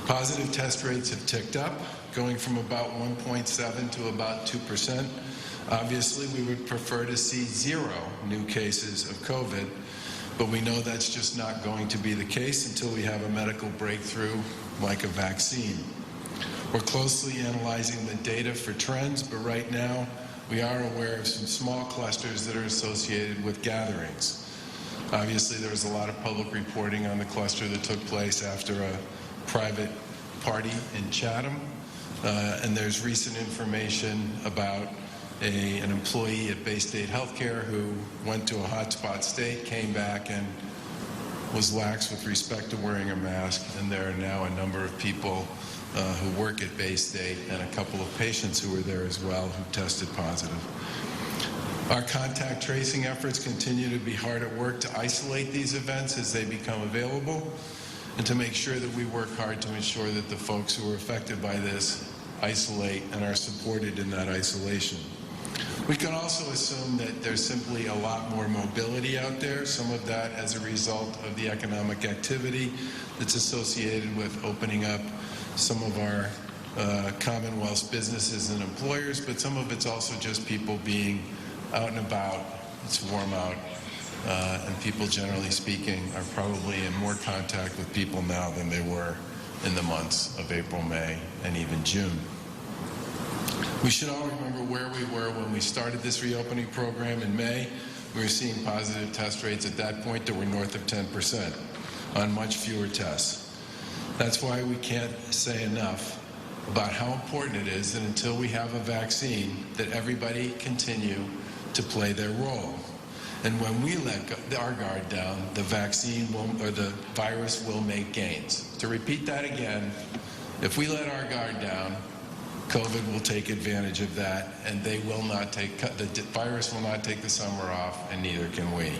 Positive test rates have ticked up, going from about 1.7 to about 2%. Obviously, we would prefer to see 0 new cases of COVID, but we know that's just not going to be the case until we have a medical breakthrough like a vaccine. We're closely analyzing the data for trends, but right now we are aware of some small clusters that are associated with gatherings. Obviously, there was a lot of public reporting on the cluster that took place after a private party in Chatham, and there's recent information about an employee at Bay State Healthcare who went to a hotspot state, came back, and was lax with respect to wearing a mask, and there are now a number of people who work at Bay State and a couple of patients who were there as well who tested positive. Our contact tracing efforts continue to be hard at work to isolate these events as they become available and to make sure that we work hard to ensure that the folks who are affected by this isolate and are supported in that isolation. We can also assume that there's simply a lot more mobility out there, some of that as a result of the economic activity that's associated with opening up some of our Commonwealth's businesses and employers, but some of it's also just people being out and about. It's warm out, and people, generally speaking, are probably in more contact with people now than they were in the months of April, May, and even June. We should all remember where we were when we started this reopening program in May. We were seeing positive test rates at that point that were north of 10% on much fewer tests. That's why we can't say enough about how important it is that until we have a vaccine, that everybody continue to play their role. And when we let our guard down, the vaccine will, or the virus will make gains. To repeat that again, if we let our guard down, COVID will take advantage of that, and they will not take, the virus will not take the summer off, and neither can we.